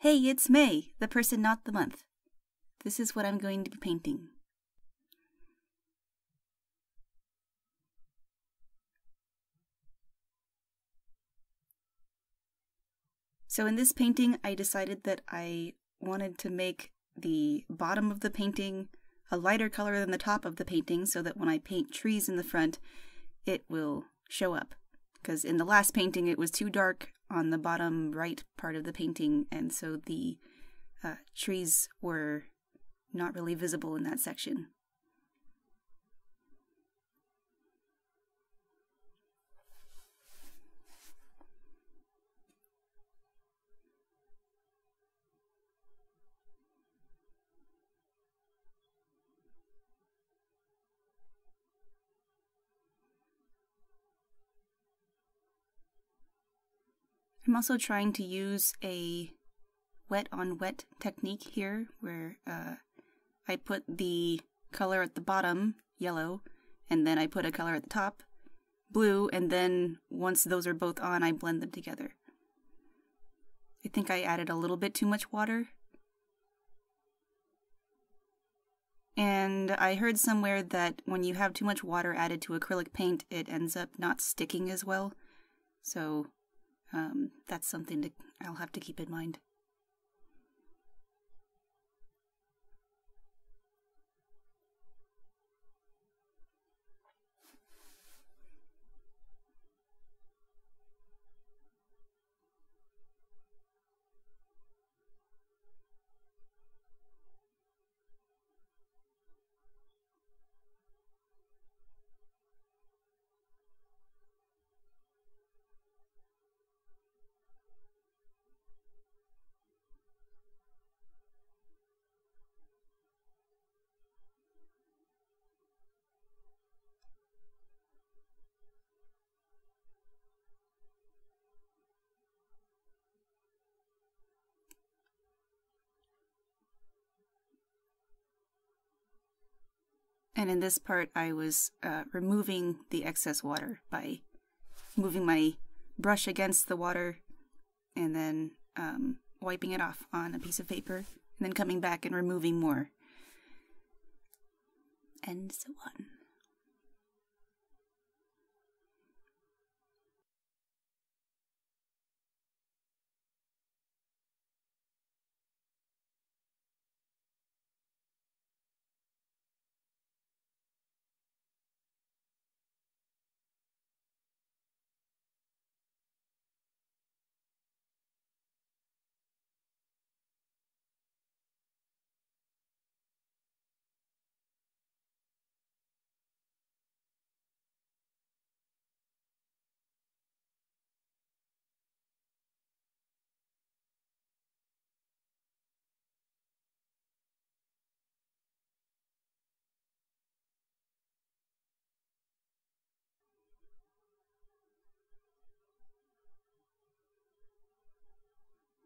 Hey, it's May, the person not the month. This is what I'm going to be painting. So in this painting, I decided that I wanted to make the bottom of the painting a lighter color than the top of the painting so that when I paint trees in the front, it will show up. Because in the last painting, it was too dark on the bottom right part of the painting, and so the trees were not really visible in that section. I'm also trying to use a wet on wet technique here, where I put the color at the bottom, yellow, and then I put a color at the top, blue, and then once those are both on, I blend them together. I think I added a little bit too much water. And I heard somewhere that when you have too much water added to acrylic paint, it ends up not sticking as well. So that's something I'll have to keep in mind. And in this part, I was removing the excess water by moving my brush against the water and then wiping it off on a piece of paper, and then coming back and removing more, and so on.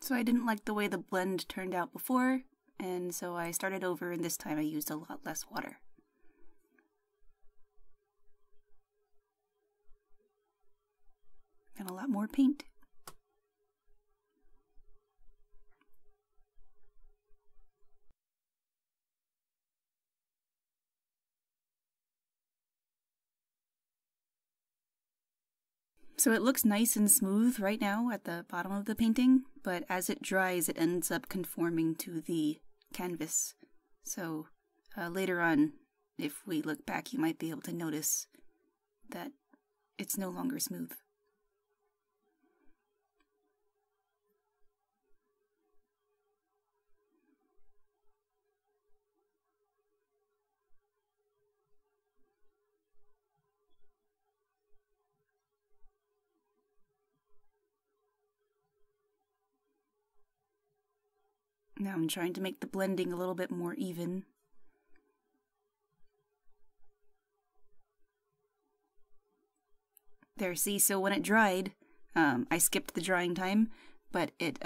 So I didn't like the way the blend turned out before, and so I started over, and this time I used a lot less water. And a lot more paint. So it looks nice and smooth right now at the bottom of the painting, but as it dries, it ends up conforming to the canvas. So later on, if we look back, you might be able to notice that it's no longer smooth. Now I'm trying to make the blending a little bit more even. There, see, so when it dried, I skipped the drying time, but it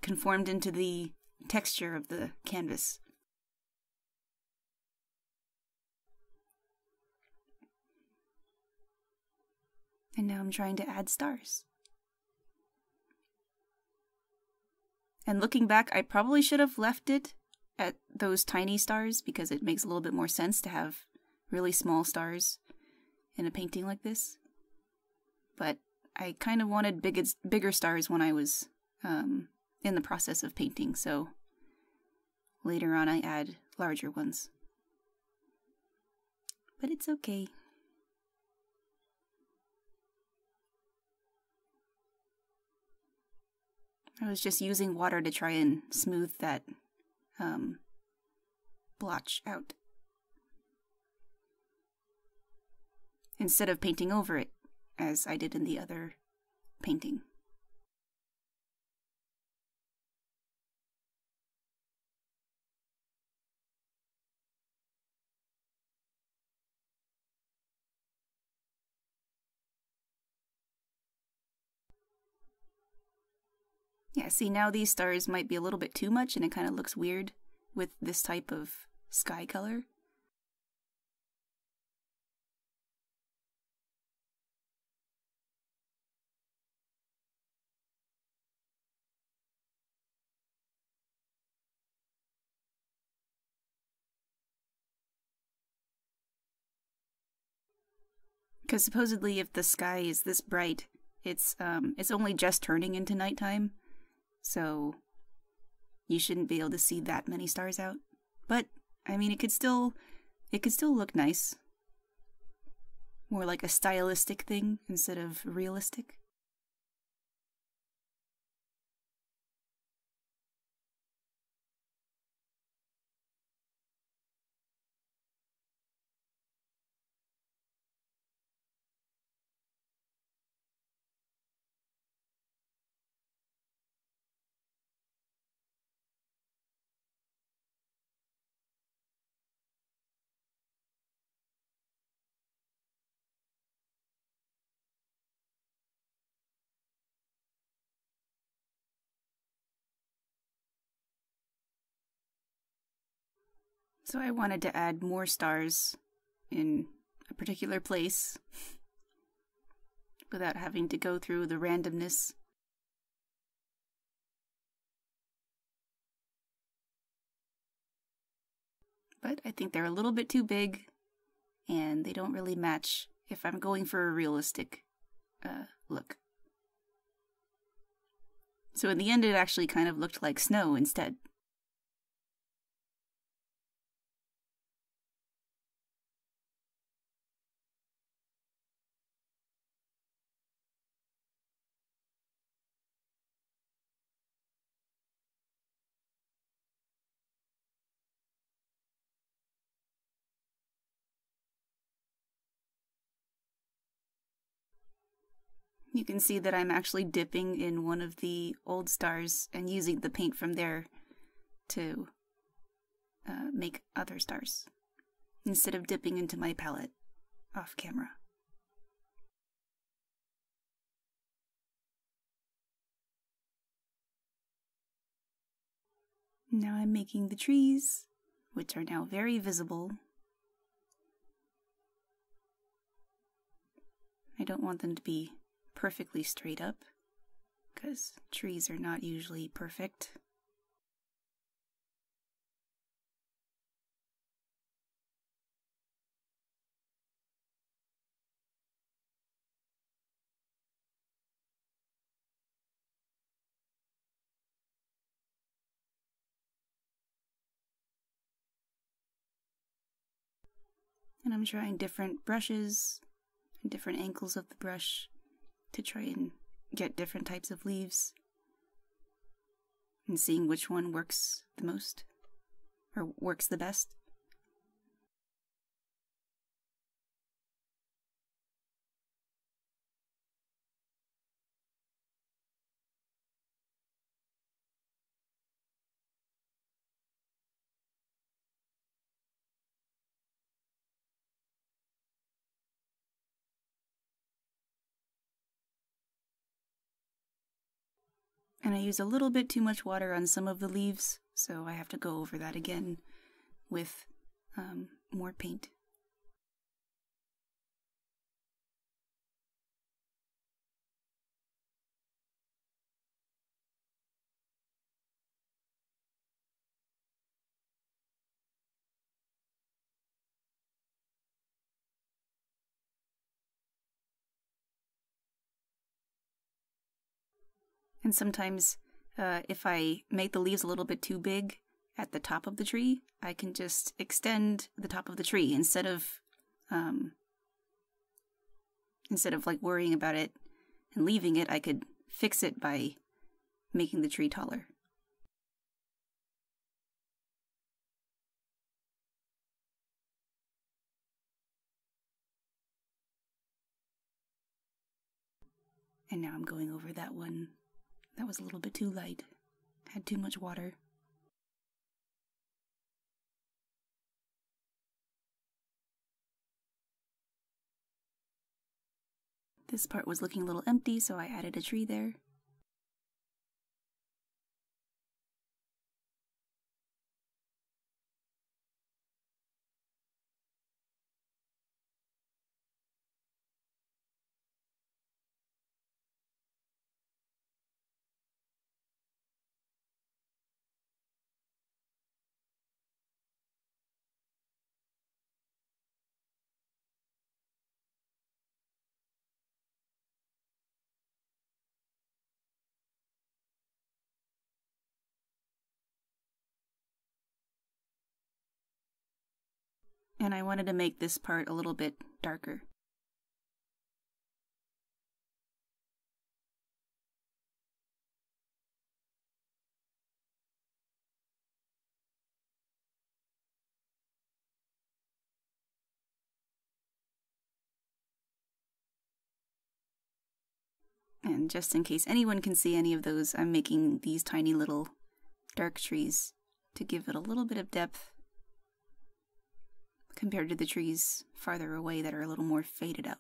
conformed into the texture of the canvas. And now I'm trying to add stars. And looking back, I probably should have left it at those tiny stars because it makes a little bit more sense to have really small stars in a painting like this. But I kind of wanted bigger stars when I was in the process of painting, so later on I add larger ones. But it's okay. I was just using water to try and smooth that blotch out, instead of painting over it, as I did in the other painting. Yeah, see, now these stars might be a little bit too much and it kind of looks weird with this type of sky color. Because supposedly if the sky is this bright, it's only just turning into nighttime, so you shouldn't be able to see that many stars out. But I mean, it could still look nice. More like a stylistic thing instead of realistic. So I wanted to add more stars in a particular place without having to go through the randomness. But I think they're a little bit too big, and they don't really match if I'm going for a realistic look. So in the end, it actually kind of looked like snow instead. You can see that I'm actually dipping in one of the old stars and using the paint from there to make other stars, instead of dipping into my palette off camera. Now I'm making the trees, which are now very visible. I don't want them to be perfectly straight up, because trees are not usually perfect. And I'm trying different brushes and different angles of the brush to try and get different types of leaves, and seeing which one works the most, or works the best. And I use a little bit too much water on some of the leaves, so I have to go over that again with more paint. And sometimes if I make the leaves a little bit too big at the top of the tree, I can just extend the top of the tree instead of like worrying about it and leaving it. I could fix it by making the tree taller. And now I'm going over that one. That was a little bit too light. Had too much water. This part was looking a little empty, so I added a tree there. And I wanted to make this part a little bit darker. And just in case anyone can see any of those, I'm making these tiny little dark trees to give it a little bit of depth compared to the trees farther away that are a little more faded out.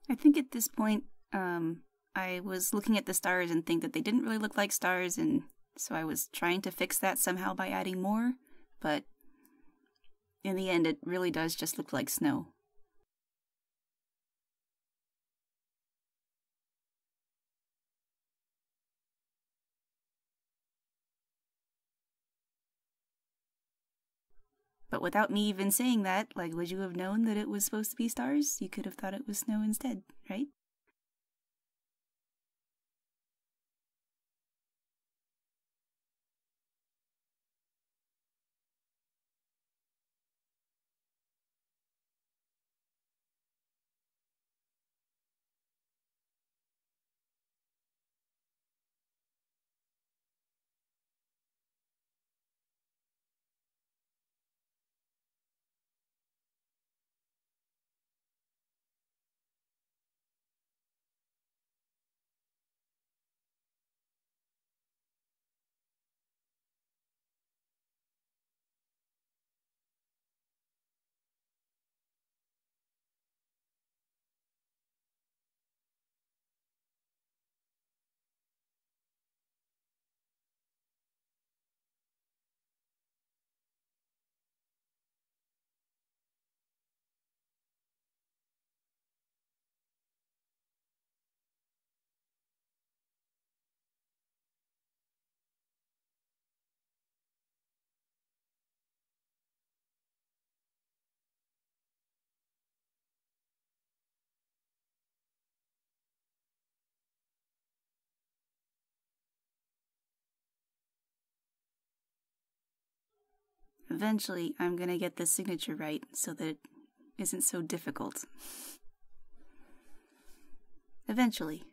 I think at this point, I was looking at the stars and think that they didn't really look like stars, and so I was trying to fix that somehow by adding more, but in the end it really does just look like snow. But without me even saying that, like, would you have known that it was supposed to be stars? You could have thought it was snow instead, right? Eventually, I'm gonna get the signature right so that it isn't so difficult. Eventually.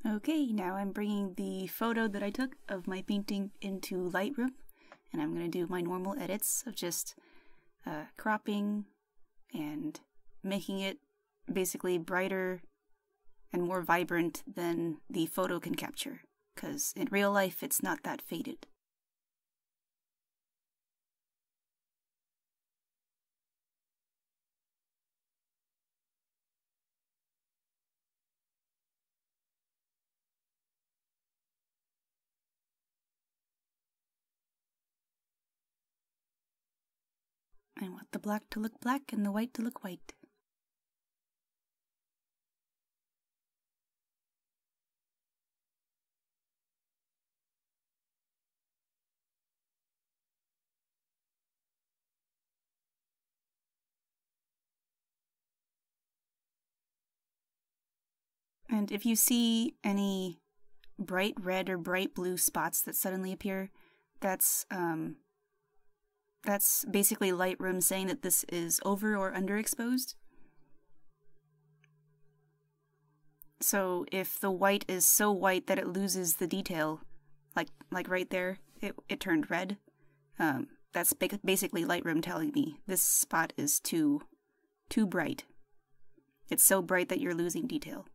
Okay, now I'm bringing the photo that I took of my painting into Lightroom, and I'm going to do my normal edits of just cropping and making it basically brighter and more vibrant than the photo can capture, because in real life it's not that faded. I want the black to look black and the white to look white. And if you see any bright red or bright blue spots that suddenly appear, that's basically Lightroom saying that this is over or underexposed. So if the white is so white that it loses the detail, like right there, it turned red, that's basically Lightroom telling me this spot is too bright. It's so bright that you're losing detail.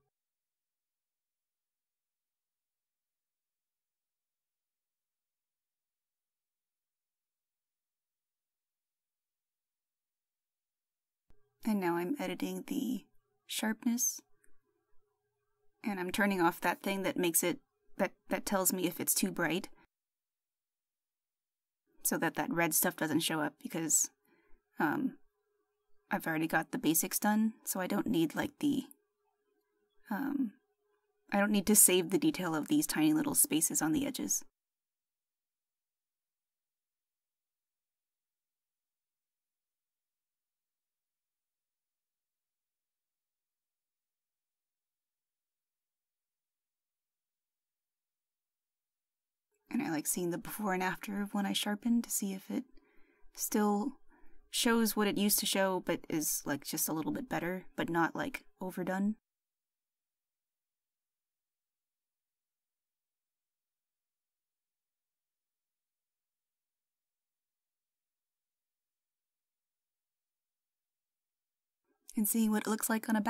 And now I'm editing the sharpness. And I'm turning off that thing that makes it, that tells me if it's too bright. So that red stuff doesn't show up, because I've already got the basics done, so I don't need like I don't need to save the detail of these tiny little spaces on the edges. And I like seeing the before and after of when I sharpened to see if it still shows what it used to show, but is like just a little bit better, but not like overdone. And seeing what it looks like on a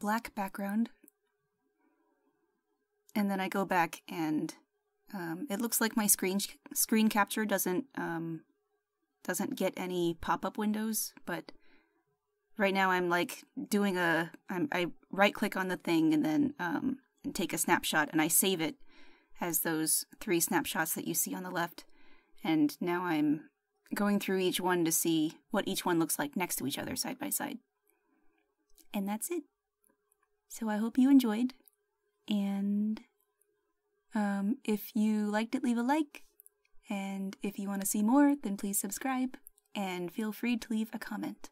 black background. And then I go back and it looks like my screen capture doesn't get any pop-up windows, but right now I'm like doing I right-click on the thing and then take a snapshot, and I save it as those 3 snapshots that you see on the left. And now I'm going through each one to see what each one looks like next to each other, side by side. And that's it. So I hope you enjoyed, and if you liked it, leave a like, and if you want to see more, then please subscribe, and feel free to leave a comment.